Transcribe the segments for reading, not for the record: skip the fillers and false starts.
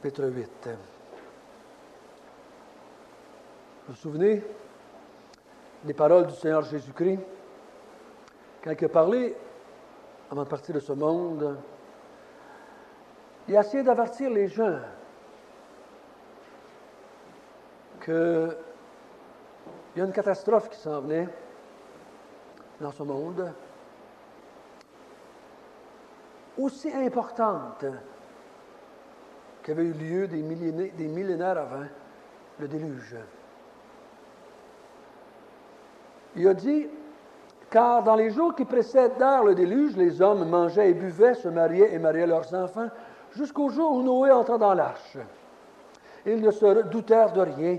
chapitre 8. Vous vous souvenez des paroles du Seigneur Jésus-Christ, quand il a parlé, avant de partir de ce monde, il a essayé d'avertir les gens qu'il y a une catastrophe qui s'en venait dans ce monde, aussi importante qui avait eu lieu des millénaires avant le déluge. Il a dit, car dans les jours qui précédèrent le déluge, les hommes mangeaient et buvaient, se mariaient et mariaient leurs enfants, jusqu'au jour où Noé entra dans l'arche. Ils ne se doutèrent de rien,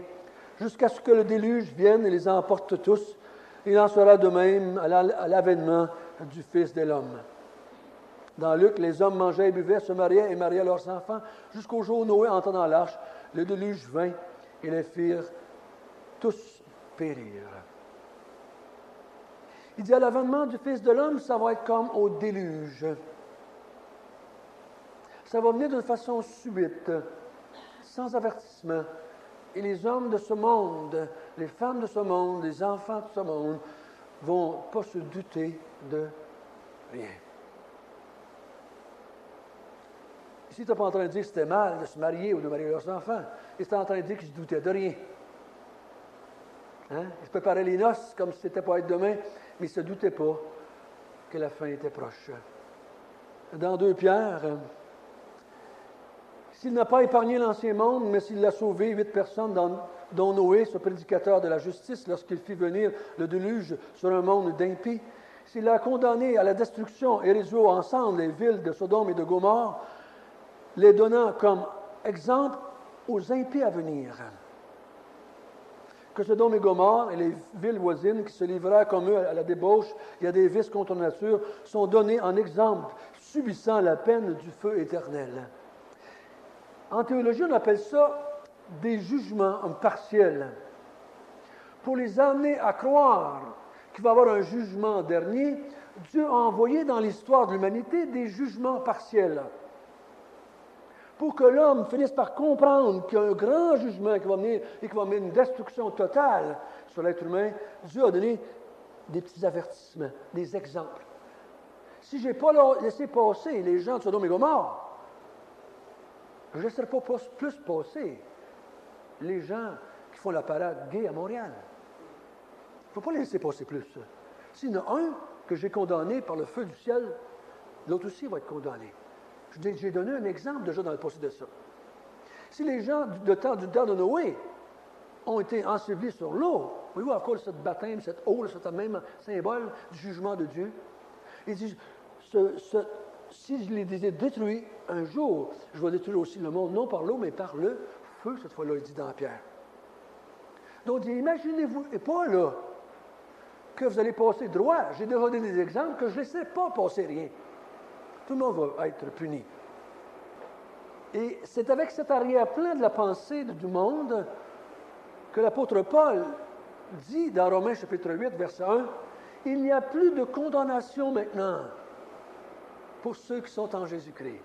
jusqu'à ce que le déluge vienne et les emporte tous. Il en sera de même à l'avènement du Fils de l'homme. Dans Luc, les hommes mangeaient et buvaient, se mariaient et mariaient leurs enfants, jusqu'au jour où Noé entra dans l'arche. Le déluge vint et les firent tous périr. Il dit à l'avènement du Fils de l'homme, ça va être comme au déluge. Ça va venir d'une façon subite, sans avertissement. Et les hommes de ce monde, les femmes de ce monde, les enfants de ce monde, vont pas se douter de rien. Ici, il n'est pas en train de dire que c'était mal de se marier ou de marier leurs enfants. Il est en train de dire qu'ils se doutaient de rien. Hein? Ils se préparaient les noces comme si c'était pas être demain, mais ils ne se doutaient pas que la fin était proche. Dans 2 Pierre, s'il n'a pas épargné l'ancien monde, mais s'il a sauvé 8 personnes, dont Noé, ce prédicateur de la justice, lorsqu'il fit venir le déluge sur un monde d'impies, s'il a condamné à la destruction et résout ensemble les villes de Sodome et de Gomorrhe, les donnant comme exemple aux impies à venir. Que Sodome et Gomorrhe et les villes voisines qui se livrèrent comme eux à la débauche et à des vices contre nature sont donnés en exemple, subissant la peine du feu éternel. En théologie, on appelle ça des jugements partiels. Pour les amener à croire qu'il va y avoir un jugement dernier, Dieu a envoyé dans l'histoire de l'humanité des jugements partiels. Pour que l'homme finisse par comprendre qu'il y a un grand jugement qui va venir et qui va amener une destruction totale sur l'être humain, Dieu a donné des petits avertissements, des exemples. Si je n'ai pas laissé passer les gens de Sodome et Gomorrhe, je ne laisserai pas plus passer les gens qui font la parade gay à Montréal. Il ne faut pas les laisser passer plus. S'il y en a un que j'ai condamné par le feu du ciel, l'autre aussi va être condamné. J'ai donné un exemple déjà dans le passé de ça. Si les gens du temps de Noé ont été ensevelis sur l'eau, voyez-vous encore ce baptême, cette eau, c'est le même symbole du jugement de Dieu. Il dit, si je les ai détruits un jour, je vais détruire aussi le monde, non par l'eau, mais par le feu, cette fois-là, il dit dans Pierre. Donc, imaginez-vous, et pas là, que vous allez passer droit. J'ai déjà donné des exemples que je ne laisserai pas passer rien. Tout le monde va être puni. Et c'est avec cet arrière-plan de la pensée du monde que l'apôtre Paul dit dans Romains chapitre 8, verset 1, « Il n'y a plus de condamnation maintenant pour ceux qui sont en Jésus-Christ.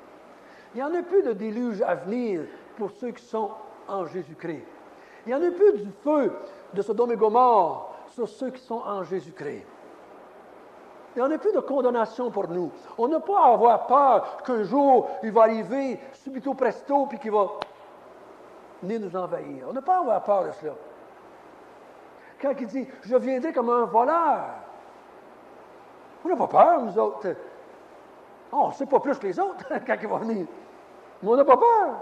Il n'y en a plus de déluge à venir pour ceux qui sont en Jésus-Christ. Il n'y en a plus du feu de Sodome et Gomorrhe sur ceux qui sont en Jésus-Christ. Il n'y en a plus de condamnation pour nous. On n'a pas à avoir peur qu'un jour, il va arriver subito presto puis qu'il va venir nous envahir. On n'a pas à avoir peur de cela. Quand il dit « Je viendrai comme un voleur », on n'a pas peur, nous autres. On ne sait pas plus que les autres quand il va venir. Mais on n'a pas peur.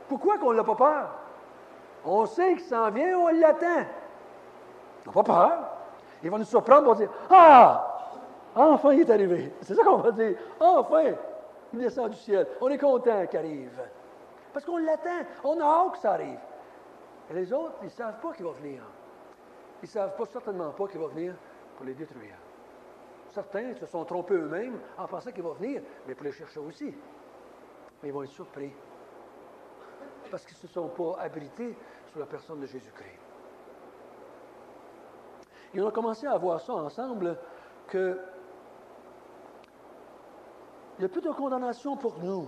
Pourquoi qu'on n'a pas peur? On sait qu'il s'en vient, on l'attend. On n'a pas peur. Il va nous surprendre, on va dire « Ah! Enfin, il est arrivé. » C'est ça qu'on va dire. « Enfin, il descend du ciel. » On est content qu'il arrive. Parce qu'on l'attend. On a hâte que ça arrive. Et les autres, ils ne savent pas qu'il va venir. Ils ne savent certainement pas qu'il va venir pour les détruire. Certains se sont trompés eux-mêmes en pensant qu'il va venir, mais pour les chercher aussi. Mais ils vont être surpris. Parce qu'ils ne se sont pas abrités sur la personne de Jésus-Christ. Et on a commencé à voir ça ensemble, qu'il n'y a plus de condamnation pour nous.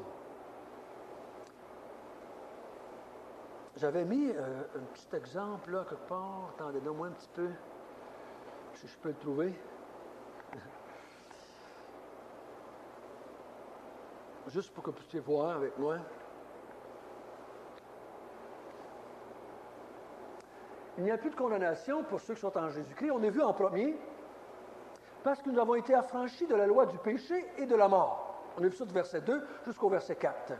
J'avais mis un petit exemple là, quelque part. Attendez, donne-moi un petit peu. Si je peux le trouver. Juste pour que vous puissiez voir avec moi. Il n'y a plus de condamnation pour ceux qui sont en Jésus-Christ. On a vu en premier, parce que nous avons été affranchis de la loi du péché et de la mort. On a vu ça du verset 2 jusqu'au verset 4.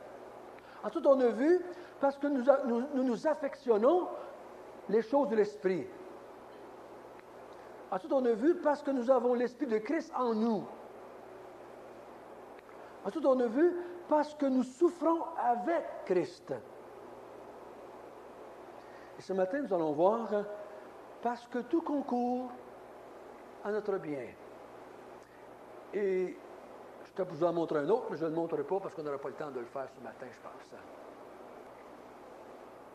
Ensuite, on a vu, parce que nous affectionnons les choses de l'Esprit. Ensuite, on a vu, parce que nous avons l'Esprit de Christ en nous. Ensuite, on a vu, parce que nous souffrons avec Christ. Et ce matin, nous allons voir, parce que tout concourt à notre bien. Et je vous en montrer un autre, mais je ne le montrerai pas parce qu'on n'aura pas le temps de le faire ce matin, je pense.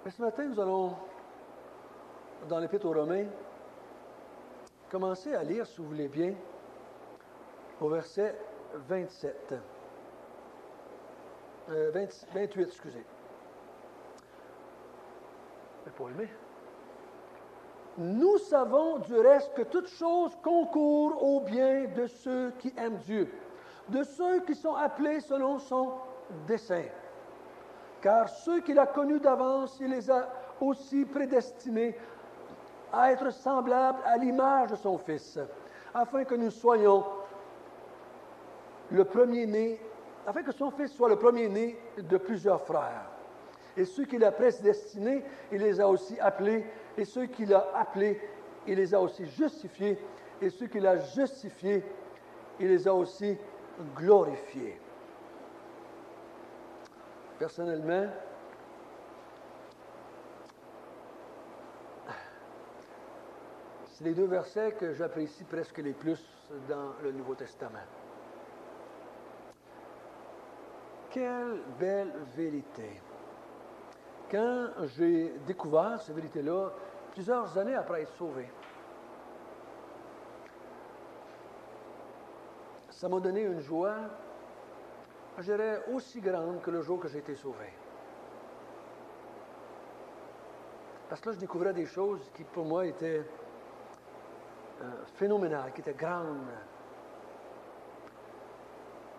Mais ce matin, nous allons, dans l'Épître aux Romains, commencer à lire, si vous voulez bien, au verset 27. 28, excusez. Mais pas aimé. Nous savons du reste que toute chose concourt au bien de ceux qui aiment Dieu, de ceux qui sont appelés selon son dessein. Car ceux qu'il a connus d'avance, il les a aussi prédestinés à être semblables à l'image de son Fils, afin que nous soyons le premier-né, afin que son Fils soit le premier-né de plusieurs frères. Et ceux qu'il a prédestinés, il les a aussi appelés. Et ceux qu'il a appelés, il les a aussi justifiés. Et ceux qu'il a justifiés, il les a aussi glorifiés. Personnellement, c'est les deux versets que j'apprécie presque les plus dans le Nouveau Testament. Quelle belle vérité! Quand j'ai découvert cette vérité-là, plusieurs années après être sauvé, ça m'a donné une joie, je dirais, aussi grande que le jour que j'ai été sauvé. Parce que là, je découvrais des choses qui, pour moi, étaient phénoménales, qui étaient grandes.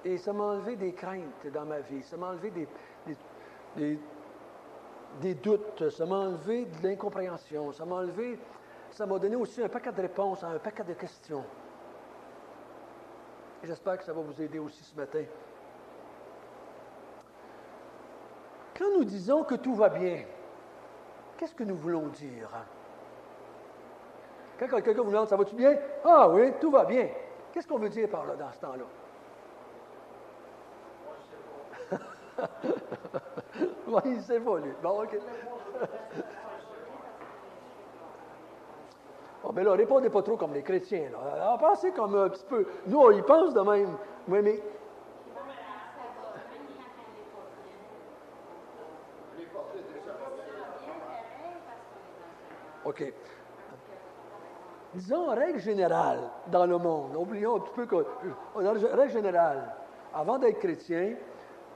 Et ça m'a enlevé des craintes dans ma vie, ça m'a enlevé des doutes, ça m'a enlevé de l'incompréhension, ça m'a donné aussi un paquet de réponses à un paquet de questions. Et j'espère que ça va vous aider aussi ce matin. Quand nous disons que tout va bien, qu'est-ce que nous voulons dire? Quand quelqu'un vous demande « ça va-tu bien? » « Ah oui, tout va bien. » Qu'est-ce qu'on veut dire par là, dans ce temps-là? Oui, il ne sait pas, lui. Bon, OK. Bon, mais là, répondez pas trop comme les chrétiens. Là. Alors, pensez comme un petit peu. Nous, on y pense de même. Oui, mais... OK. Disons, en règle générale, dans le monde, oublions un petit peu qu'on a une règle générale, avant d'être chrétien,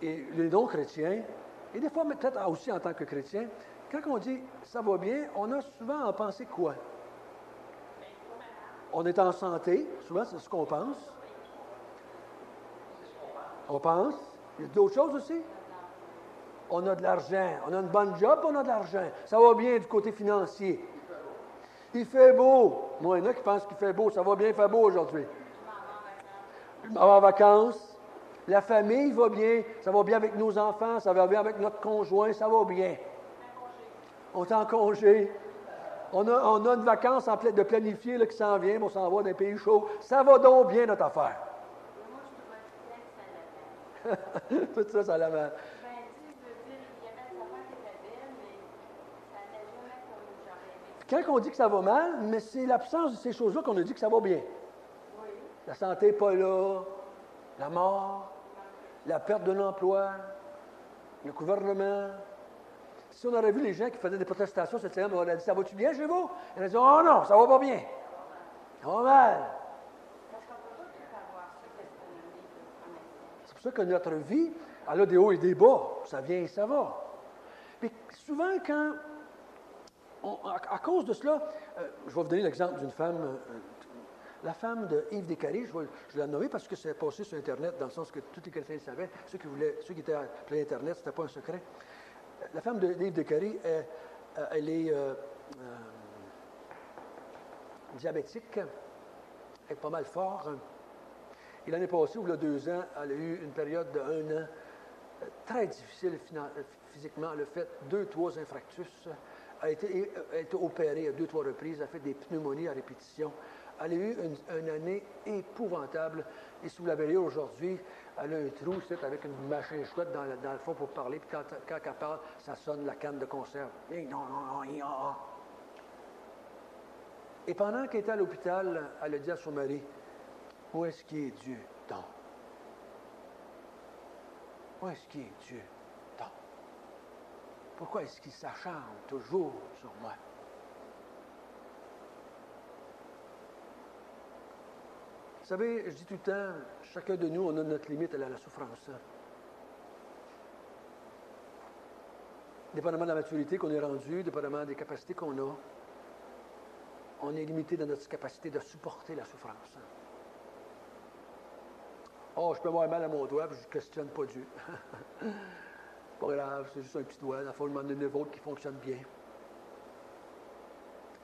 et les non-chrétiens, et des fois peut-être aussi en tant que chrétien, quand on dit « ça va bien », on a souvent en pensé quoi? On est en santé, souvent c'est ce qu'on pense. On pense. Il y a d'autres choses aussi. On a de l'argent, on a une bonne job, on a de l'argent. Ça va bien du côté financier. Il fait beau. Moi, il y en a qui pensent qu'il fait beau. Ça va bien, il fait beau aujourd'hui. Je m'en vais en vacances. La famille va bien. Ça va bien avec nos enfants. Ça va bien avec notre conjoint. Ça va bien. On est en congé. On a une vacance de planifier là, qui s'en vient. On s'en va dans des pays chauds. Ça va donc bien, notre affaire. Tout ça, ça la mal. Quand on dit que ça va mal, mais c'est l'absence de ces choses-là qu'on a dit que ça va bien. Oui. La santé n'est pas là, la mort, la perte de l'emploi, le gouvernement. Si on aurait vu les gens qui faisaient des protestations cette semaine, on aurait dit « ça va-tu bien chez vous? » Ils auraient dit « oh non, ça va pas bien. Ça va mal. » C'est pour ça que notre vie, elle a des hauts et des bas. Ça vient et ça va. Puis souvent, quand à cause de cela, je vais vous donner l'exemple d'une femme, la femme de Yves Descaries, je vais la nommer parce que c'est passé sur Internet, dans le sens que tous les chrétiens le savaient. Ceux qui étaient à plein Internet, ce n'était pas un secret. La femme d'Yves Descaries, elle est diabétique, elle est pas mal fort. Et l'année passée, ou il y a 2 ans, elle a eu une période de 1 an très difficile physiquement. Elle a fait 2-3 infarctus. Elle a été opérée à 2-3 reprises. Elle a fait des pneumonies à répétition. Elle a eu une année épouvantable. Et si vous la voyez aujourd'hui, elle a un trou avec une machine chouette dans le fond pour parler. Puis quand elle parle, ça sonne la canne de conserve. Et pendant qu'elle était à l'hôpital, elle a dit à son mari, « Où est-ce qu'il est Dieu, donc? Où est-ce qu'il est Dieu, donc? Pourquoi est-ce qu'il s'acharne toujours sur moi? » Vous savez, je dis tout le temps, chacun de nous, on a notre limite à la souffrance. Dépendamment de la maturité qu'on est rendu, dépendamment des capacités qu'on a, on est limité dans notre capacité de supporter la souffrance. Oh, je peux avoir mal à mon doigt, puis je ne questionne pas Dieu. C'est pas grave, c'est juste un petit doigt. Dans le fond, il m'en a une autre qui fonctionne bien.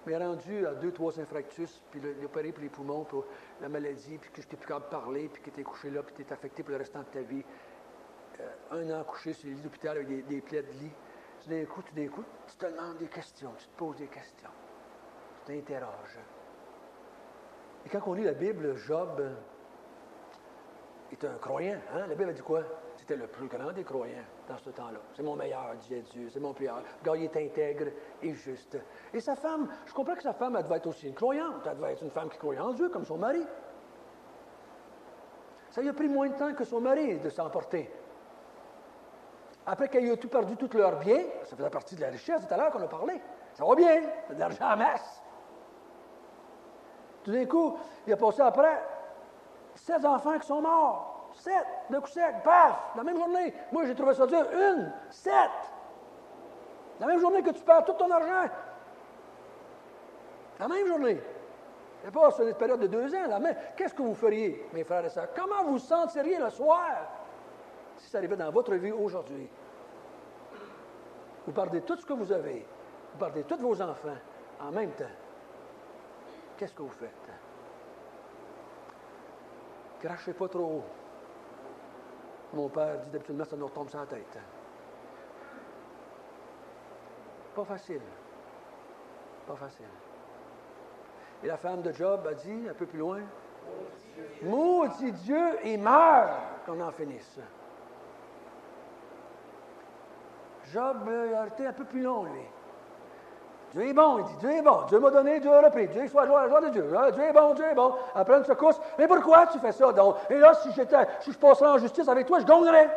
Mais rendu à 2-3 infarctus, puis l'opéré pour les poumons, pour la maladie, puis que je n'étais plus capable de parler, puis que tu es couché là, puis tu es affecté pour le restant de ta vie. 1 an couché sur le lit d'hôpital avec des plaies de lit. Tout d'un coup, tu te demandes des questions, tu te poses des questions. Tu t'interroges. Et quand on lit la Bible, Job est un croyant. Hein? La Bible a dit quoi? C'était le plus grand des croyants dans ce temps-là. C'est mon meilleur, disait Dieu. C'est mon pire. Regarde, il est intègre et juste. Et sa femme, je comprends que sa femme, elle devait être aussi une croyante. Elle devait être une femme qui croyait en Dieu, comme son mari. Ça lui a pris moins de temps que son mari de s'emporter. Après qu'elle ait tout perdu tous leurs biens, ça faisait partie de la richesse tout à l'heure qu'on a parlé. Ça va bien, il y a de l'argent en masse. Tout d'un coup, il a passé après 7 enfants qui sont morts. 7, de coup sec, paf, la même journée. Moi, j'ai trouvé ça dur. 7. La même journée que tu perds tout ton argent. La même journée. C'est pas sur une période de 2 ans. Qu'est-ce que vous feriez, mes frères et sœurs? Comment vous sentiriez le soir si ça arrivait dans votre vie aujourd'hui? Vous perdez tout ce que vous avez. Vous perdez tous vos enfants en même temps. Qu'est-ce que vous faites? Crachez pas trop haut. Mon père dit d'habitude, ça nous retombe sur la tête. Pas facile. Pas facile. Et la femme de Job a dit, un peu plus loin, maudit Dieu et meurt qu'on en finisse. Job a été un peu plus long, lui. Dieu est bon, il dit, Dieu est bon. Dieu m'a donné, Dieu a repris. Dieu soit la joie de Dieu. Dieu est bon, Dieu est bon. Après une secousse, mais pourquoi tu fais ça donc? Et là, si je passerais en justice avec toi, je gagnerais.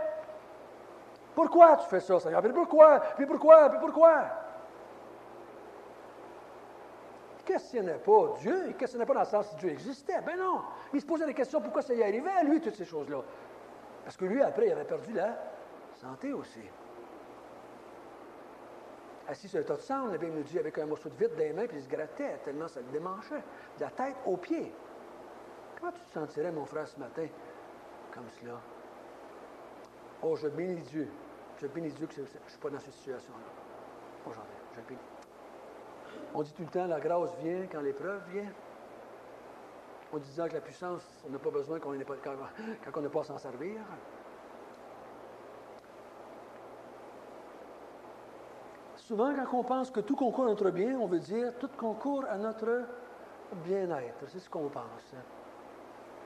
Pourquoi tu fais ça, Seigneur? Puis pourquoi? Puis pourquoi? Puis pourquoi? Il ne questionnait pas Dieu, il ne questionnait pas dans le sens si Dieu existait. Ben non. Il se posait des questions, pourquoi ça y arrivait à lui, toutes ces choses-là? Parce que lui, après, il avait perdu la santé aussi. Assis sur un tas de cendres, la Bible nous dit, avec un morceau de vitre dans les mains, puis il se grattait tellement ça le démanchait, de la tête aux pieds. Comment tu te sentirais, mon frère, ce matin, comme cela? Oh, je bénis Dieu. Je bénis Dieu que je ne suis pas dans cette situation-là. Aujourd'hui, je bénis. On dit tout le temps, la grâce vient quand l'épreuve vient. On dit que la puissance, on n'a pas besoin quand on n'a pas à s'en servir. Souvent, quand on pense que tout concourt à notre bien, on veut dire tout concourt à notre bien-être. C'est ce qu'on pense.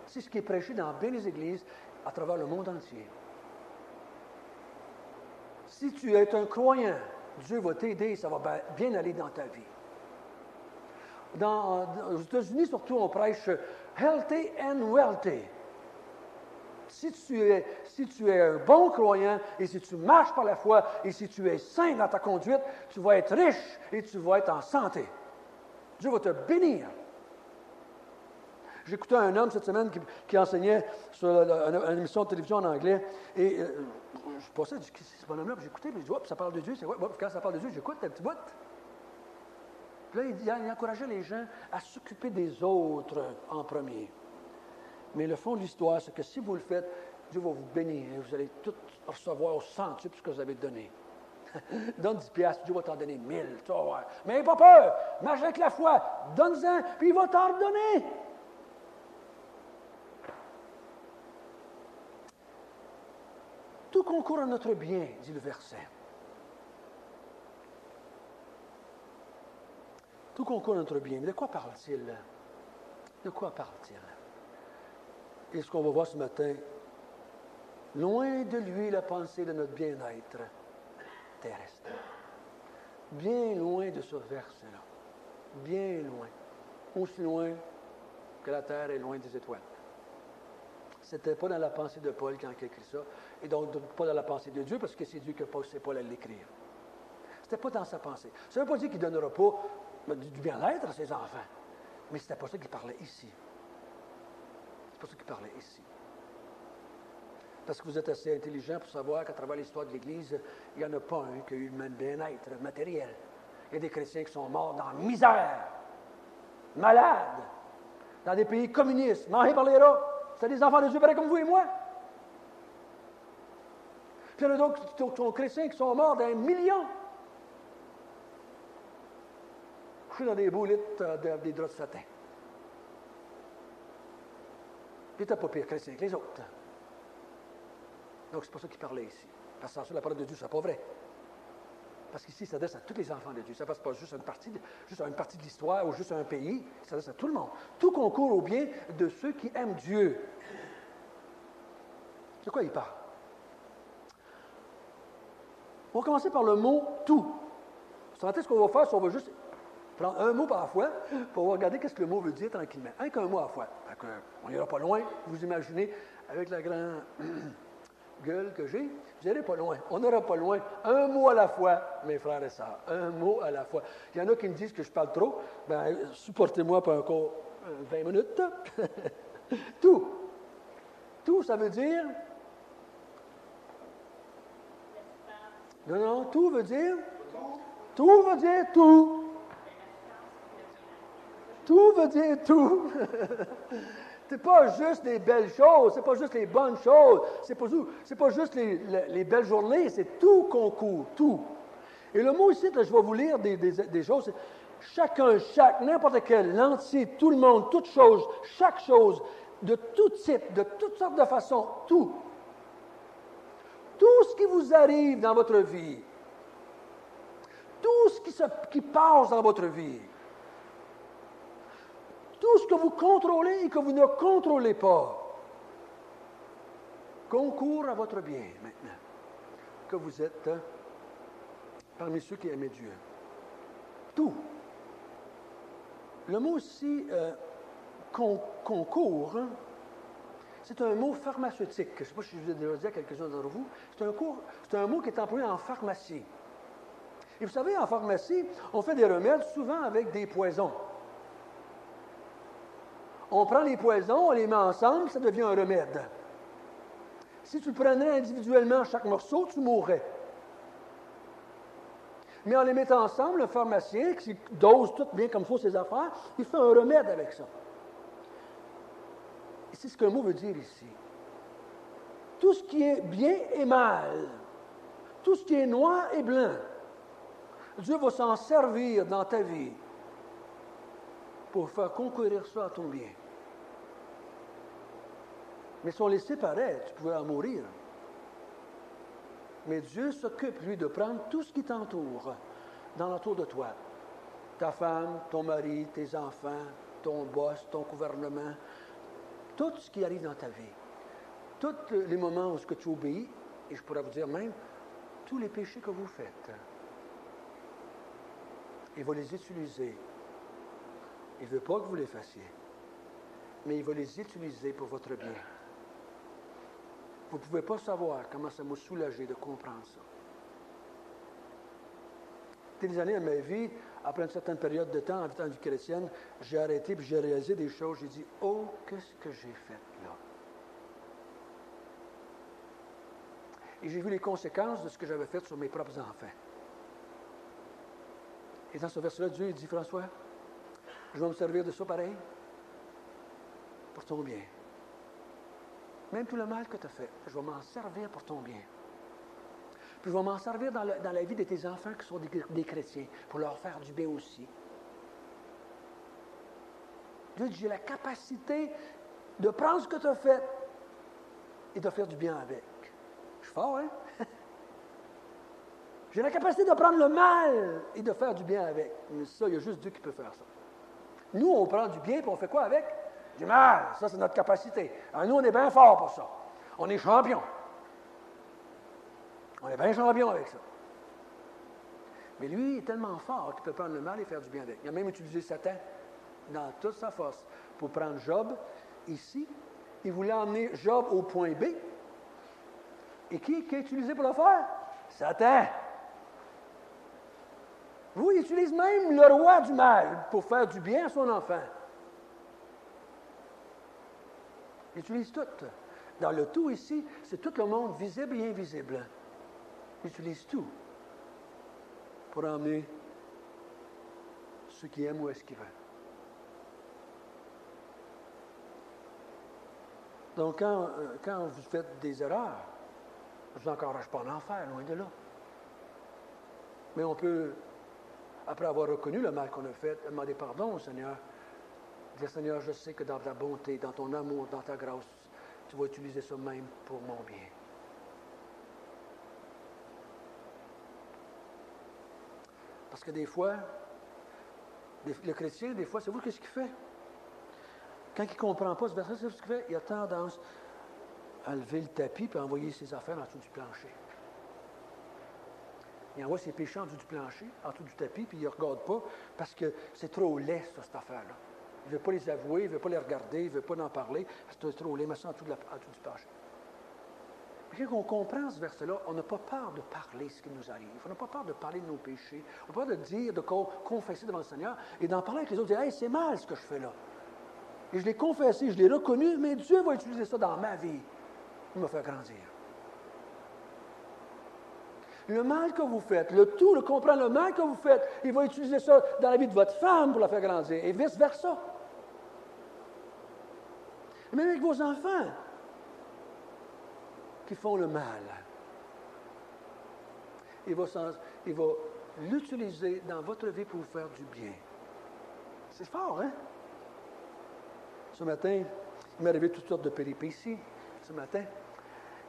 C'est ce qui est prêché dans bien les églises à travers le monde entier. Si tu es un croyant, Dieu va t'aider, ça va bien aller dans ta vie. Aux États-Unis, surtout, on prêche « healthy and wealthy ». Si tu es un bon croyant et si tu marches par la foi et si tu es saint dans ta conduite, tu vas être riche et tu vas être en santé. Dieu va te bénir. J'écoutais un homme cette semaine qui enseignait sur une émission de télévision en anglais et je pensais, c'est ce bonhomme-là, j'écoutais, puis je dis, ça parle de Dieu, quand ça parle de Dieu, j'écoute un petit bout. Puis là, il encourageait les gens à s'occuper des autres en premier. Mais le fond de l'histoire, c'est que si vous le faites, Dieu va vous bénir. Vous allez tout recevoir au centuple ce que vous avez donné. Donne 10 piastres, Dieu va t'en donner 1000. Tu vas voir. Mais n'aie pas peur. Marche avec la foi. Donne-en, puis il va t'en redonner. Tout concourt à notre bien, dit le verset. Tout concourt à notre bien. Mais de quoi parle-t-il? De quoi parle-t-il? Et ce qu'on va voir ce matin, loin de lui la pensée de notre bien-être terrestre. Bien loin de ce verset-là. Bien loin. Aussi loin que la terre est loin des étoiles. Ce n'était pas dans la pensée de Paul quand il a écrit ça, et donc pas dans la pensée de Dieu, parce que c'est Dieu qui a poussé Paul à l'écrire. Ce n'était pas dans sa pensée. Ça ne veut pas dire qu'il ne donnera pas du bien-être à ses enfants, mais ce n'était pas ça qu'il parlait ici. C'est pas ça qu'il parlait ici. Parce que vous êtes assez intelligent pour savoir qu'à travers l'histoire de l'Église, il n'y en a pas un qui a eu le même bien-être matériel. Il y a des chrétiens qui sont morts dans la misère, malades, dans des pays communistes, mangés par les rats. C'est des enfants de Dieu pareils comme vous et moi. Puis il y en a d'autres chrétiens qui sont morts d'un million. Couchés dans des boulettes, des draps de satin. Puis t'as pas pire chrétien que les autres. Donc, c'est pas ça qu'il parlait ici. Parce que sans ça, la parole de Dieu, c'est pas vrai. Parce qu'ici, ça s'adresse à tous les enfants de Dieu. Ça ne passe pas juste à une partie de l'histoire ou juste à un pays. Ça s'adresse à tout le monde. Tout concourt au bien de ceux qui aiment Dieu. De quoi il parle? On va commencer par le mot « tout ». Vous savez ce qu'on va faire? C'est qu'on va juste prendre un mot par la fois pour regarder qu'est-ce que le mot veut dire tranquillement. Un qu'un mot à la fois. On n'ira pas loin. Vous imaginez, avec la grande gueule que j'ai, vous n'irez pas loin. On n'ira pas loin. Un mot à la fois, mes frères et sœurs. Un mot à la fois. Il y en a qui me disent que je parle trop. Bien, supportez-moi pour encore 20 minutes. Tout. Tout, ça veut dire... Non, tout veut dire... Tout veut dire tout. Tout veut dire tout. C'est pas juste les belles choses, c'est pas juste les bonnes choses, c'est pas juste les belles journées, c'est tout concours, tout. Et le mot ici, là, je vais vous lire des choses. Chacun, n'importe quel, l'entier, tout le monde, toute chose, chaque chose, de tout type, de toutes sortes de façons, tout. Tout ce qui vous arrive dans votre vie, tout ce qui passe dans votre vie, tout ce que vous contrôlez et que vous ne contrôlez pas, concourt à votre bien maintenant, que vous êtes parmi ceux qui aimaient Dieu. Tout. Le mot aussi, concours, c'est un mot pharmaceutique. Je ne sais pas si je vous ai déjà dit à quelques-uns d'entre vous. C'est un mot qui est employé en pharmacie. Et vous savez, en pharmacie, on fait des remèdes souvent avec des poisons. On prend les poisons, on les met ensemble, ça devient un remède. Si tu prenais individuellement chaque morceau, tu mourrais. Mais en les mettant ensemble, le pharmacien, qui dose tout bien comme il faut ses affaires, il fait un remède avec ça. Et c'est ce qu'un mot veut dire ici. Tout ce qui est bien et mal, tout ce qui est noir et blanc, Dieu va s'en servir dans ta vie pour faire concourir ça à ton bien. Mais si on les séparait, tu pouvais en mourir. Mais Dieu s'occupe, lui, de prendre tout ce qui t'entoure, dans l'entour de toi. Ta femme, ton mari, tes enfants, ton boss, ton gouvernement, tout ce qui arrive dans ta vie. Tous les moments où tu obéis, et je pourrais vous dire même, tous les péchés que vous faites. Il va les utiliser. Il ne veut pas que vous les fassiez, mais il va les utiliser pour votre bien. Vous ne pouvez pas savoir comment ça m'a soulagé de comprendre ça. Des années de ma vie, après une certaine période de temps, en étant vie chrétienne, j'ai arrêté et j'ai réalisé des choses. J'ai dit, oh, qu'est-ce que j'ai fait là? Et j'ai vu les conséquences de ce que j'avais fait sur mes propres enfants. Et dans ce verset-là, Dieu il dit, François, je vais me servir de ça pareil pour ton bien. Même tout le mal que tu as fait, je vais m'en servir pour ton bien. Puis je vais m'en servir dans la vie de tes enfants qui sont des chrétiens, pour leur faire du bien aussi. Dieu dit, j'ai la capacité de prendre ce que tu as fait et de faire du bien avec. Je suis fort, hein? J'ai la capacité de prendre le mal et de faire du bien avec. Mais ça, il y a juste Dieu qui peut faire ça. Nous, on prend du bien, puis on fait quoi avec? Du mal. Ça, c'est notre capacité. Alors, nous, on est bien forts pour ça. On est champions. On est bien champions avec ça. Mais lui, il est tellement fort qu'il peut prendre le mal et faire du bien avec. Il a même utilisé Satan dans toute sa force pour prendre Job ici. Il voulait emmener Job au point B. Et qui a utilisé pour le faire? Satan. Vous, il utilise même le roi du mal pour faire du bien à son enfant. Il utilise tout. Dans le tout ici, c'est tout le monde visible et invisible. Il utilise tout pour emmener ceux qui aiment où est-ce qu'ils veulent. Donc, quand vous faites des erreurs, je ne vous encourage pas en enfer, loin de là. Mais on peut, après avoir reconnu le mal qu'on a fait, demander pardon au Seigneur. Dire, Seigneur, je sais que dans ta bonté, dans ton amour, dans ta grâce, tu vas utiliser ça même pour mon bien. Parce que des fois, le chrétien, des fois, c'est vous qu'est-ce qu'il fait? Quand il ne comprend pas ce verset, c'est ce qu'il fait. Il a tendance à lever le tapis et à envoyer ses affaires en dessous du plancher. Il envoie ses péchés en dessous du plancher, en dessous du tapis, puis il ne regarde pas parce que c'est trop laid, ça, cette affaire-là. Il ne veut pas les avouer, il ne veut pas les regarder, il ne veut pas en parler, parce que c'est trop laid, mais ça en dessous du plancher. Mais quand on comprend ce verset-là, on n'a pas peur de parler ce qui nous arrive. On n'a pas peur de parler de nos péchés. On n'a pas peur de dire, de confesser devant le Seigneur et d'en parler avec les autres, de dire, hey, c'est mal ce que je fais là. Et je l'ai confessé, je l'ai reconnu, mais Dieu va utiliser ça dans ma vie pour me faire grandir. Le mal que vous faites, le comprend le mal que vous faites, il va utiliser ça dans la vie de votre femme pour la faire grandir, et vice-versa. Et même avec vos enfants qui font le mal, il va l'utiliser dans votre vie pour vous faire du bien. C'est fort, hein? Ce matin, il m'est arrivé toutes sortes de péripéties, ce matin,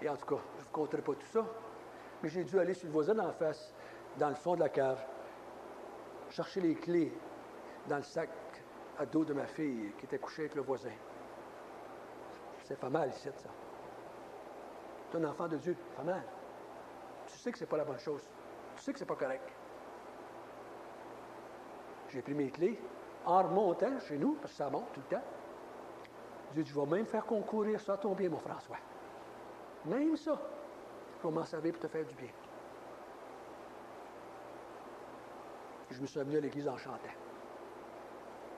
et en tout cas, je ne vous conterai pas tout ça, mais j'ai dû aller sur le voisin d'en face, dans le fond de la cave, chercher les clés dans le sac à dos de ma fille qui était couchée avec le voisin. C'est pas mal ici, ça. Tu es un enfant de Dieu, pas mal. Tu sais que c'est pas la bonne chose. Tu sais que c'est pas correct. J'ai pris mes clés en remontant chez nous, parce que ça monte tout le temps. Dieu dit, je vais même faire concourir ça à ton bien, mon François. Même ça, je vais m'en servir pour te faire du bien. Et je me suis amené à l'église en chantant.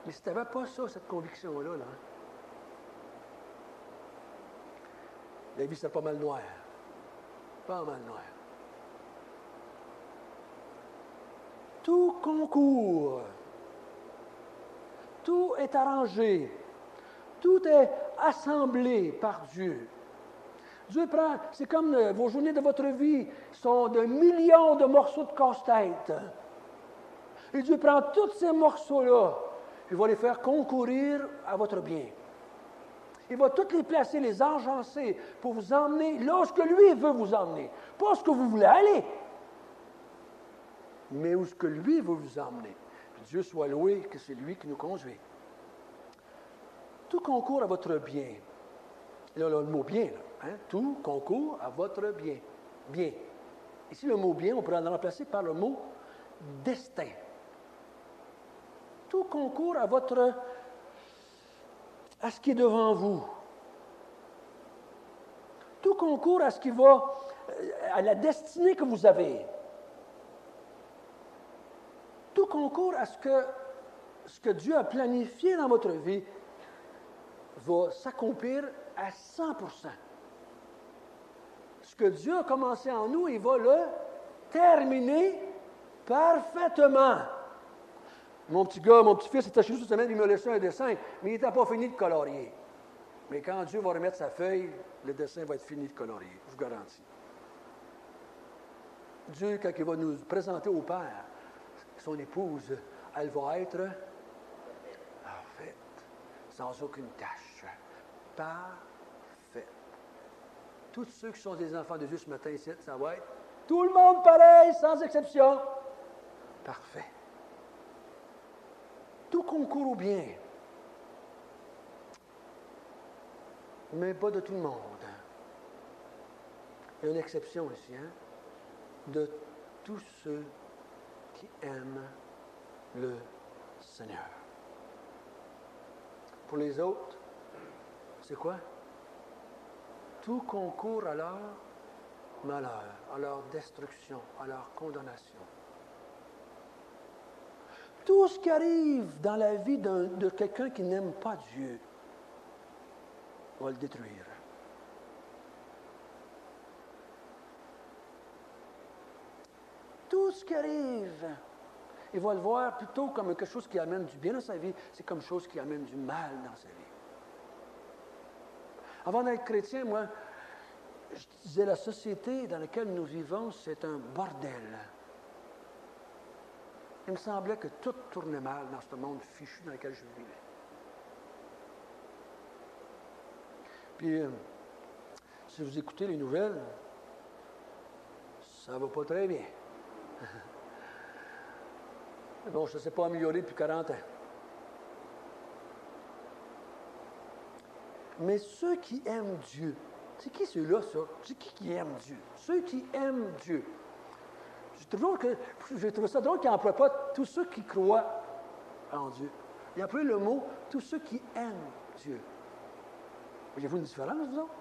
Mais si tu n'avais pas ça, cette conviction-là, la vie serait pas mal noire. Pas mal noire. Tout concourt. Tout est arrangé. Tout est assemblé par Dieu. Dieu prend, c'est comme vos journées de votre vie sont de millions de morceaux de casse-tête. Et Dieu prend tous ces morceaux-là, il va les faire concourir à votre bien. Il va tous les placer, les engencer pour vous emmener là où lui veut vous emmener. Pas où vous voulez aller, mais où lui veut vous emmener. Puis Dieu soit loué que c'est lui qui nous conduit. Tout concourt à votre bien. Et là, le mot bien, là, hein? Tout concourt à votre bien. Bien. Ici, le mot bien, on pourrait le remplacer par le mot destin. Tout concourt à ce qui est devant vous. Tout concourt à ce qui va, à la destinée que vous avez. Tout concourt à ce que Dieu a planifié dans votre vie va s'accomplir à 100%. Ce que Dieu a commencé en nous, il va le terminer parfaitement. Mon petit gars, mon petit-fils était chez nous cette semaine, il m'a laissé un dessin, mais il n'était pas fini de colorier. Mais quand Dieu va remettre sa feuille, le dessin va être fini de colorier, je vous garantis. Dieu, quand il va nous présenter au Père, son épouse, elle va être parfaite, sans aucune tache. Parfaite. Tous ceux qui sont des enfants de Dieu ce matin ici, ça va être tout le monde pareil, sans exception. Parfait. Tout concourt au bien. Mais pas de tout le monde. Il y a une exception ici, hein? De tous ceux qui aiment le Seigneur. Pour les autres, c'est quoi? Tout concourt à leur malheur, à leur destruction, à leur condamnation. Tout ce qui arrive dans la vie de quelqu'un qui n'aime pas Dieu va le détruire. Tout ce qui arrive, il va le voir plutôt comme quelque chose qui amène du bien dans sa vie, c'est comme quelque chose qui amène du mal dans sa vie. Avant d'être chrétien, moi, je disais, la société dans laquelle nous vivons, c'est un bordel. Il me semblait que tout tournait mal dans ce monde fichu dans lequel je vivais. Puis, si vous écoutez les nouvelles, ça ne va pas très bien. Bon, ça ne s'est pas amélioré depuis 40 ans. Mais ceux qui aiment Dieu, c'est qui ceux-là, ça? C'est qui aime Dieu? Ceux qui aiment Dieu. J'ai trouvé ça drôle qu'il n'emploie pas tous ceux qui croient en Dieu. Il a employé le mot tous ceux qui aiment Dieu. Voyez-vous une différence, vous autres?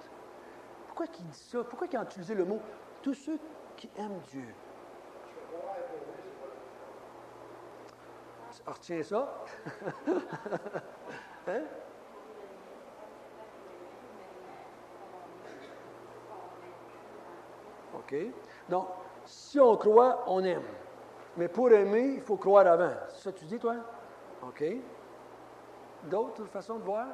Pourquoi il dit ça? Pourquoi il a utilisé le mot tous ceux qui aiment Dieu? Retiens ça. Hein? OK. Donc, si on croit, on aime. Mais pour aimer, il faut croire avant. C'est ça que tu dis, toi? OK. D'autres façons de voir?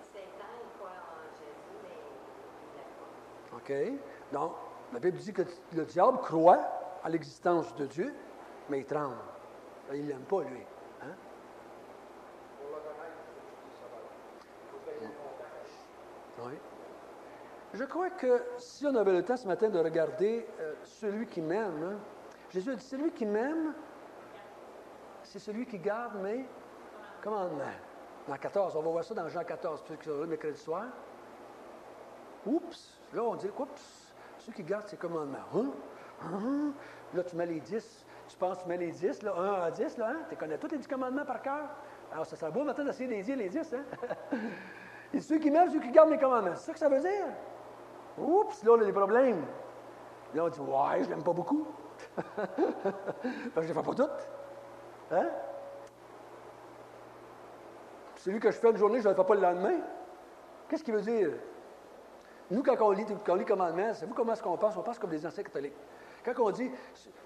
Satan, il croit en Jésus, mais il ne l'aime pas. OK. Donc, la Bible dit que le diable croit à l'existence de Dieu, mais il tremble. Il ne l'aime pas, lui. Hein? Pour le connaître, il faut payer un montage. Oui. Je crois que si on avait le temps ce matin de regarder celui qui m'aime, hein, Jésus a dit, celui qui m'aime, c'est celui qui garde mes commandements. Dans 14, on va voir ça dans Jean 14, ceux qui sont là mercredi soir. Oups, là on dit, oups, ceux qui gardent ses commandements. Là tu mets les 10, tu penses que tu mets les 10, là, 1 à 10, là, hein? Tu connais tous les 10 commandements par cœur? Alors ça serait beau maintenant d'essayer de les dire, les 10, hein? Et ceux qui m'aiment, ceux qui gardent mes commandements, c'est ça que ça veut dire? Oups, là, on a des problèmes. Là, on dit, ouais, je l'aime pas beaucoup. Parce que je ne les fais pas toutes. Hein? Celui que je fais une journée, je ne le fais pas le lendemain. Qu'est-ce qu'il veut dire? Nous, quand on lit commandements, savez-vous comment est-ce qu'on pense? On pense comme des anciens catholiques. Quand on dit,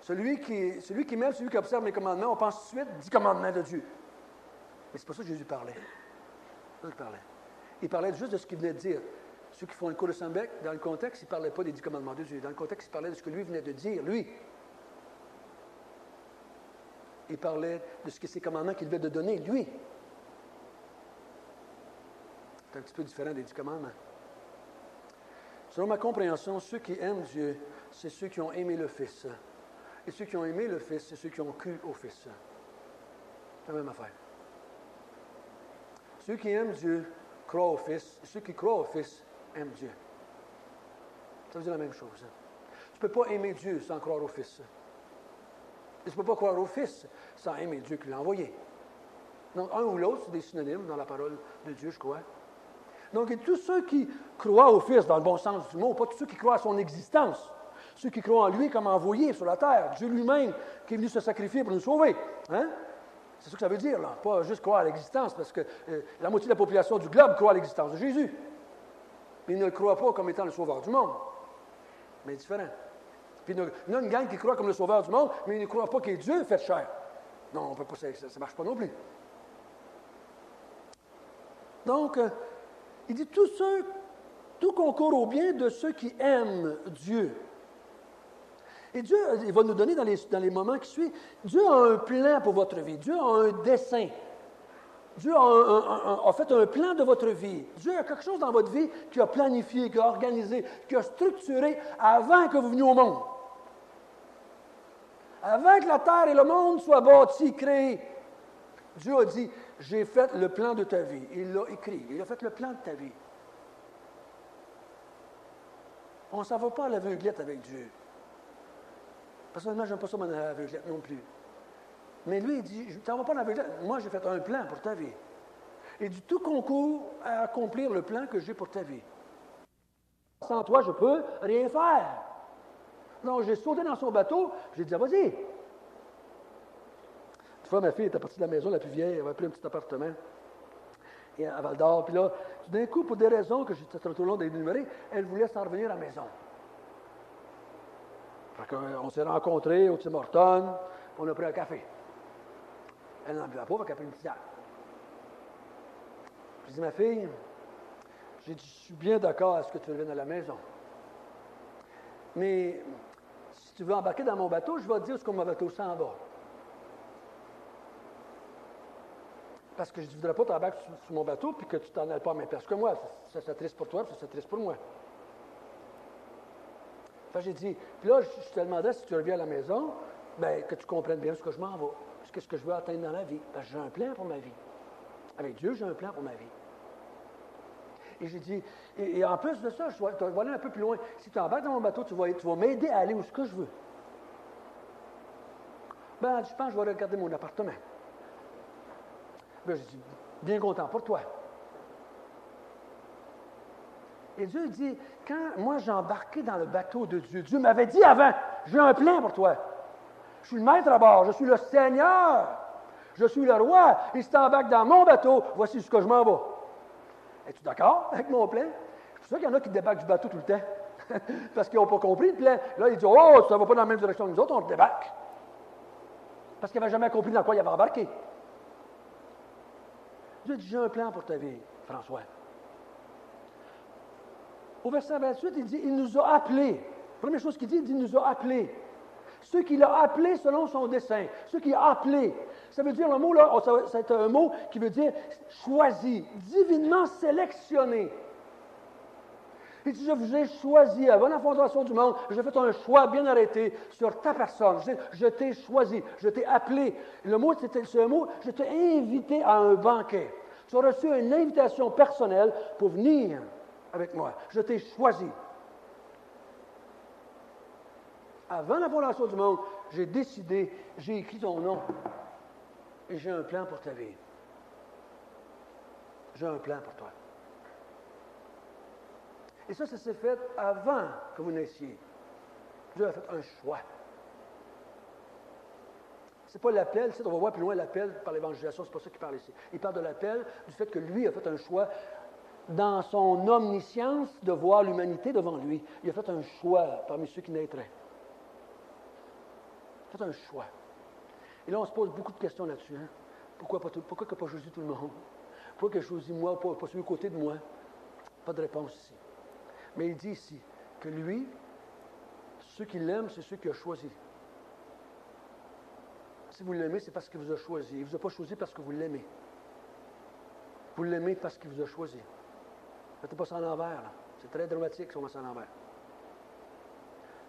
celui qui m'aime, celui qui observe mes commandements, on pense tout de suite 10 commandements de Dieu. Mais c'est pas ça que Jésus parlait. C'est ça qu'il parlait. Il parlait juste de ce qu'il venait de dire. Ceux qui font le cours de Sambec, dans le contexte, il ne parlait pas des 10 commandements de Dieu. Dans le contexte, il parlait de ce que lui venait de dire, lui. Il parlait de ce que ces commandements qu'il venait de donner, lui. C'est un petit peu différent des 10 commandements. Selon ma compréhension, ceux qui aiment Dieu, c'est ceux qui ont aimé le Fils. Et ceux qui ont aimé le Fils, c'est ceux qui ont cru au Fils. C'est la même affaire. Ceux qui aiment Dieu croient au Fils, et ceux qui croient au Fils aiment Dieu. Ça veut dire la même chose. Tu ne peux pas aimer Dieu sans croire au Fils. Et tu ne peux pas croire au Fils sans aimer Dieu qui l'a envoyé. Donc, un ou l'autre, c'est des synonymes dans la parole de Dieu, je crois. Donc, et tous ceux qui croient au Fils, dans le bon sens du mot, pas tous ceux qui croient à son existence, ceux qui croient en lui comme envoyé sur la terre, Dieu lui-même qui est venu se sacrifier pour nous sauver. Hein? C'est ce que ça veut dire, là. Pas juste croire à l'existence, parce que la moitié de la population du globe croit à l'existence de Jésus. Mais ils ne le croient pas comme étant le sauveur du monde. Mais différent. Puis il y a une gang qui croit comme le sauveur du monde, mais ils ne croient pas qu'il est Dieu fait chair. Non, on peut pas, ça ne marche pas non plus. Donc, il dit tout concourt au bien de ceux qui aiment Dieu. Et Dieu, il va nous donner dans les moments qui suivent, Dieu a un plan pour votre vie. Dieu a un dessein. Dieu a fait un plan de votre vie. Dieu a quelque chose dans votre vie qui a planifié, qui a organisé, qui a structuré avant que vous veniez au monde. Avant que la terre et le monde soient bâtis, créés. Dieu a dit, j'ai fait le plan de ta vie. Il l'a écrit. Il a fait le plan de ta vie. On ne s'en va pas à l'aveuglette avec Dieu. Personnellement, je n'aime pas ça, mon aveuglette non plus. Mais lui, il dit, je ne t'en vas pas à l'aveuglette. Moi, j'ai fait un plan pour ta vie. Et du tout concours à accomplir le plan que j'ai pour ta vie. Sans toi, je ne peux rien faire. Donc, j'ai sauté dans son bateau, j'ai dit, vas-y. Une fois, ma fille était partie de la maison la plus vieille, elle avait pris un petit appartement à Val-d'Or. Puis là, tout d'un coup, pour des raisons que j'étais trop long d'énumérer, elle voulait s'en revenir à la maison. Fait qu'on s'est rencontrés au Tim Hortons, on a pris un café. Elle n'en buvait pas, fait qu'elle a pris une petite. J'ai dit, ma fille, j'ai dit, je suis bien d'accord à ce que tu reviennes à la maison. Mais si tu veux embarquer dans mon bateau, je vais te dire ce que mon bateau s'en va. Parce que je ne voudrais pas t'embarquer sur mon bateau puis que tu t'en ailles pas à même place que moi. Ça serait triste pour toi, puis ça serait triste pour moi. Enfin, j'ai dit, puis là, je te demandais si tu reviens à la maison, bien, que tu comprennes bien ce que je m'en vais, ce que je veux atteindre dans la vie. Parce que j'ai un plan pour ma vie. Avec Dieu, j'ai un plan pour ma vie. Et j'ai dit, et en plus de ça, je vais aller un peu plus loin. Si tu embarques dans mon bateau, tu vas m'aider à aller où ce que je veux. Ben, je pense que je vais regarder mon appartement. Ben, j'ai dit, bien content pour toi. Et Dieu dit, quand moi j'ai embarqué dans le bateau de Dieu, Dieu m'avait dit avant, j'ai un plan pour toi. Je suis le maître à bord, je suis le Seigneur, je suis le roi. Et si tu embarques dans mon bateau, voici ce que je m'en vais. Es-tu d'accord avec mon plan? Je suis sûr qu'il y en a qui débarquent du bateau tout le temps. Parce qu'ils n'ont pas compris le plan. Là, ils disent, oh, ça ne va pas dans la même direction que nous autres, on débarque. Parce qu'ils n'avaient jamais compris dans quoi ils avaient embarqué. Dieu dit, j'ai un plan pour ta vie, François. Au verset 28, il dit, il nous a appelés. Première chose qu'il dit, il nous a appelés. Ceux qu'il a appelés selon son dessein. Ceux qu'il a appelés. Ça veut dire, le mot là, c'est un mot qui veut dire choisi, divinement sélectionné. Il dit, je vous ai choisi avant la fondation du monde. J'ai fait un choix bien arrêté sur ta personne. Je t'ai choisi, je t'ai appelé. Le mot, c'est un mot, je t'ai invité à un banquet. Tu as reçu une invitation personnelle pour venir avec moi. Je t'ai choisi. Avant la fondation du monde, j'ai décidé, j'ai écrit ton nom et j'ai un plan pour ta vie. J'ai un plan pour toi. Et ça s'est fait avant que vous naissiez. Dieu a fait un choix. Ce n'est pas l'appel, on va voir plus loin l'appel par l'évangélisation, ce n'est pas ça qu'il parle ici. Il parle de l'appel, du fait que lui a fait un choix dans son omniscience de voir l'humanité devant lui. Il a fait un choix parmi ceux qui naîtraient. Il a fait un choix. Et là, on se pose beaucoup de questions là-dessus. Hein? Pourquoi il n'a pas choisi tout le monde? Pourquoi il a choisi moi, pas celui à côté de moi? Pas de réponse ici. Mais il dit ici que lui, ceux qui l'aiment, c'est ceux qu'il a choisis. Si vous l'aimez, c'est parce qu'il vous a choisi. Il ne vous a pas choisi parce que vous l'aimez. Vous l'aimez parce qu'il vous a choisi. Ne mettez pas ça à l'envers. Là. C'est très dramatique si on met ça à l'envers.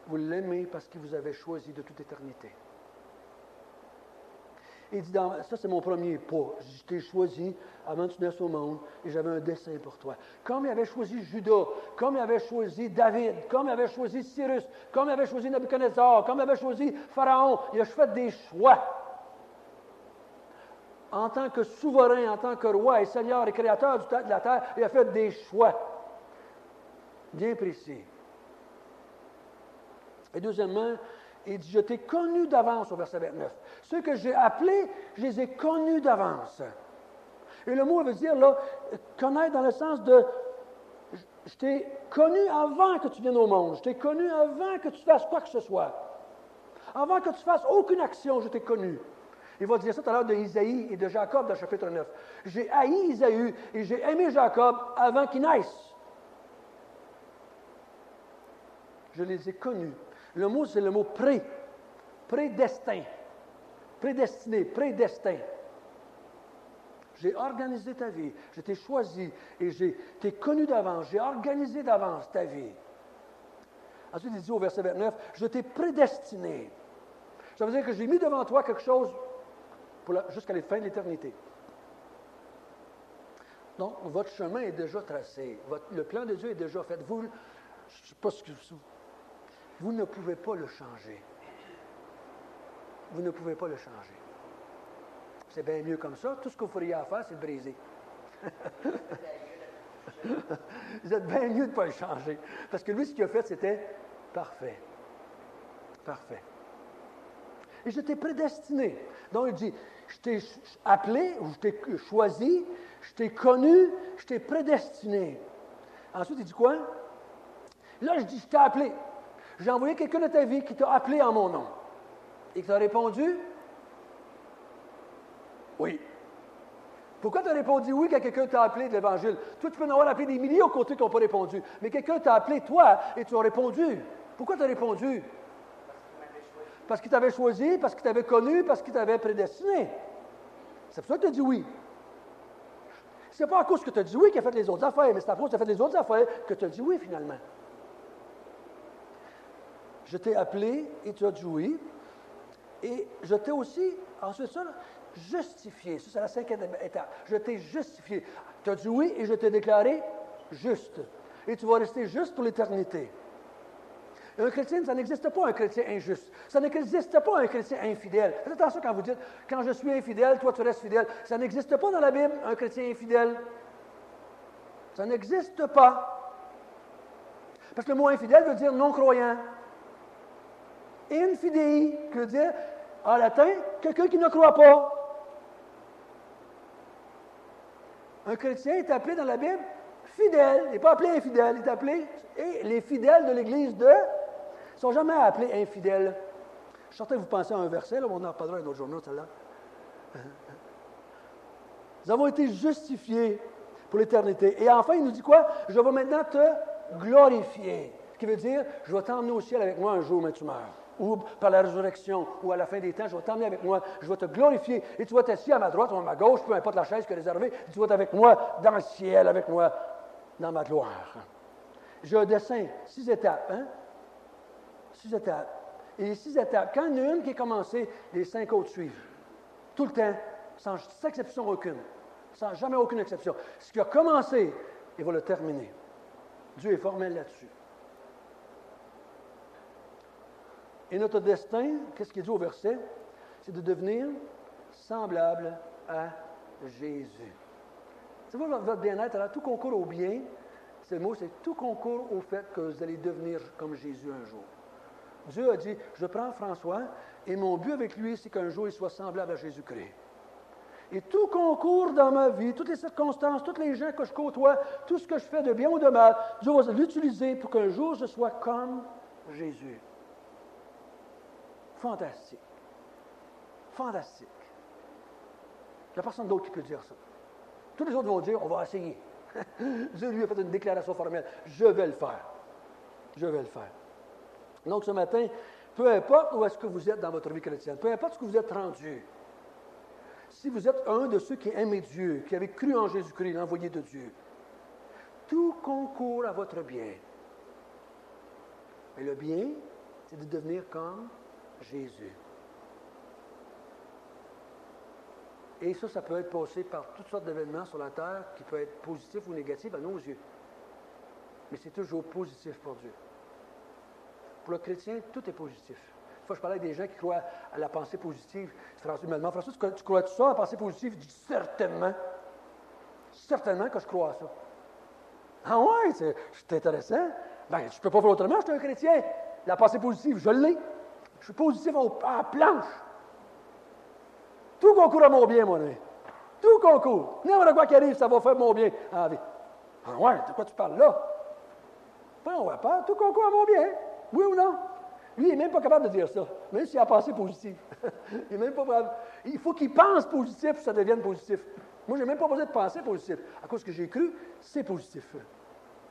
Vous l'aimez parce qu'il vous avait choisi de toute éternité. Il dit, ça c'est mon premier pas. Je t'ai choisi avant que tu naisses au monde et j'avais un dessein pour toi. Comme il avait choisi Judas, comme il avait choisi David, comme il avait choisi Cyrus, comme il avait choisi Nabuchodonosor, comme il avait choisi Pharaon, il a fait des choix. En tant que souverain, en tant que roi et seigneur et créateur de la terre, il a fait des choix bien précis. Et deuxièmement, il dit, je t'ai connu d'avance au verset 29. Ceux que j'ai appelés, je les ai connus d'avance. Et le mot veut dire, là, connaître dans le sens de, je t'ai connu avant que tu viennes au monde. Je t'ai connu avant que tu fasses quoi que ce soit. Avant que tu fasses aucune action, je t'ai connu. Il va dire ça tout à l'heure de Isaïe et de Jacob dans le chapitre 9. J'ai haï Isaïe et j'ai aimé Jacob avant qu'il naisse. Je les ai connus. Le mot, c'est le mot prédestin. Prédestiné, prédestin. J'ai organisé ta vie, je t'ai choisi et t'ai connu d'avance, j'ai organisé d'avance ta vie. Ensuite, il dit au verset 29, je t'ai prédestiné. Ça veut dire que j'ai mis devant toi quelque chose jusqu'à la fin de l'éternité. Donc, votre chemin est déjà tracé. Le plan de Dieu est déjà fait. Vous, je ne sais pas ce que vous ne pouvez pas le changer. Vous ne pouvez pas le changer. C'est bien mieux comme ça. Tout ce que vous feriez à faire, c'est de briser. Vous êtes bien mieux de ne pas le changer. Parce que lui, ce qu'il a fait, c'était parfait. Parfait. Et je t'ai prédestiné. Donc, il dit, je t'ai appelé, ou je t'ai choisi, je t'ai connu, je t'ai prédestiné. Ensuite, il dit quoi? Là, je dis, je t'ai appelé. J'ai envoyé quelqu'un de ta vie qui t'a appelé en mon nom. Et qui t'a répondu? Oui. Pourquoi tu as répondu oui quand quelqu'un t'a appelé de l'Évangile? Toi, tu peux en avoir appelé des milliers aux côtés qui n'ont pas répondu. Mais quelqu'un t'a appelé, toi, et tu as répondu. Pourquoi tu as répondu? Parce qu'il t'avait choisi, parce qu'il t'avait connu, parce qu'il t'avait prédestiné. C'est pour ça que tu as dit oui. C'est pas à cause que tu as dit oui qu'il a fait les autres affaires, mais c'est à cause que tu as fait les autres affaires que tu as dit oui finalement. Je t'ai appelé et tu as dit oui. Et je t'ai aussi, ensuite ça, justifié. Ça, c'est la 5e étape. Je t'ai justifié. Tu as dit oui et je t'ai déclaré juste. Et tu vas rester juste pour l'éternité. Un chrétien, ça n'existe pas un chrétien injuste. Ça n'existe pas un chrétien infidèle. Faites attention quand vous dites, quand je suis infidèle, toi tu restes fidèle. Ça n'existe pas dans la Bible, un chrétien infidèle. Ça n'existe pas. Parce que le mot infidèle veut dire non-croyant. Infidei, qui veut dire, en latin, quelqu'un qui ne croit pas. Un chrétien est appelé dans la Bible fidèle. Il n'est pas appelé infidèle, il est appelé, et les fidèles de l'Église ne sont jamais appelés infidèles. Je suis certain que vous pensez à un verset, là, on en reparlera un autre jour, celle-là. Nous avons été justifiés pour l'éternité. Et enfin, il nous dit quoi? Je vais maintenant te glorifier. Ce qui veut dire, je vais t'emmener au ciel avec moi un jour, mais tu meurs. Ou par la résurrection, ou à la fin des temps, je vais t'emmener avec moi, je vais te glorifier, et tu vas t'assis à ma droite ou à ma gauche, peu importe la chaise que réservée, tu vas être avec moi dans le ciel, avec moi dans ma gloire. J'ai un dessin, 6 étapes, hein? 6 étapes. Et les 6 étapes, quand il y en a une qui est commencée, les 5 autres suivent. Tout le temps, sans exception aucune. Sans jamais aucune exception. Ce qui a commencé, il va le terminer. Dieu est formel là-dessus. Et notre destin, qu'est-ce qu'il dit au verset? C'est de devenir semblable à Jésus. C'est votre bien-être, alors tout concourt au bien. C'est le mot, c'est tout concourt au fait que vous allez devenir comme Jésus un jour. Dieu a dit, je prends François, et mon but avec lui, c'est qu'un jour, il soit semblable à Jésus-Christ. Et tout concourt dans ma vie, toutes les circonstances, tous les gens que je côtoie, tout ce que je fais de bien ou de mal, Dieu va l'utiliser pour qu'un jour, je sois comme Jésus. Fantastique. Fantastique. Il n'y a personne d'autre qui peut dire ça. Tous les autres vont dire, on va essayer. Dieu lui a fait une déclaration formelle. Je vais le faire. Je vais le faire. Donc ce matin, peu importe où est-ce que vous êtes dans votre vie chrétienne, peu importe ce que vous êtes rendu, si vous êtes un de ceux qui aimaient Dieu, qui avaient cru en Jésus-Christ, l'envoyé de Dieu, tout concourt à votre bien. Mais le bien, c'est de devenir comme Jésus. Et ça peut être passé par toutes sortes d'événements sur la terre qui peuvent être positifs ou négatifs à nos yeux. Mais c'est toujours positif pour Dieu. Pour le chrétien, tout est positif. Une fois, je parlais avec des gens qui croient à la pensée positive. François me demande, François, tu crois tout ça à la pensée positive? Je dis certainement. Certainement que je crois à ça. Ah ouais, c'est intéressant. Ben, je ne peux pas faire autrement, je suis un chrétien. La pensée positive, je l'ai. Je suis positif à la planche. Tout concourt à mon bien, mon ami. Tout concourt. N'importe quoi qui arrive, ça va faire mon bien en la vie. Ah ouais, de quoi tu parles là? Ben, on va pas. Tout concourt à mon bien. Oui ou non? Lui, il n'est même pas capable de dire ça, même s'il a pensé positif. Il est même pas capable. Il faut qu'il pense positif pour que ça devienne positif. Moi, je n'ai même pas besoin de penser positif. À cause que j'ai cru, c'est positif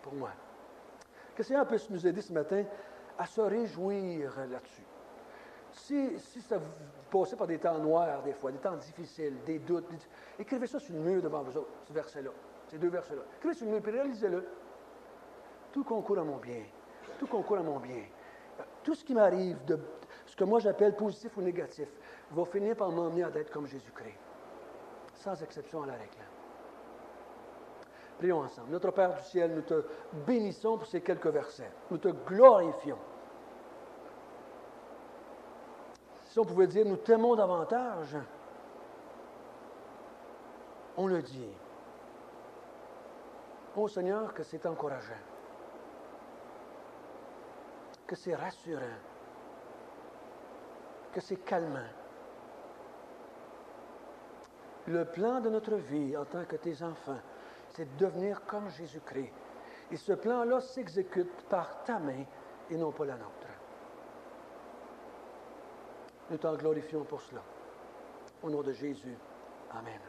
pour moi. Que le Seigneur puisse nous aider ce matin à se réjouir là-dessus. Si ça vous passez par des temps noirs, des fois, des temps difficiles, des doutes, écrivez ça sur le mur devant vous autres, ce verset-là, ces deux versets-là. Écrivez sur le mur, puis réalisez-le. Tout concourt à mon bien. Tout concourt à mon bien. Tout ce qui m'arrive, de ce que moi j'appelle positif ou négatif, va finir par m'emmener à être comme Jésus-Christ. Sans exception à la règle. Prions ensemble. Notre Père du ciel, nous te bénissons pour ces quelques versets. Nous te glorifions. Si on pouvait dire, nous t'aimons davantage, on le dit. Ô Seigneur, que c'est encourageant, que c'est rassurant, que c'est calmant. Le plan de notre vie en tant que tes enfants, c'est de devenir comme Jésus-Christ. Et ce plan-là s'exécute par ta main et non pas la nôtre. Nous t'en glorifions pour cela. Au nom de Jésus. Amen.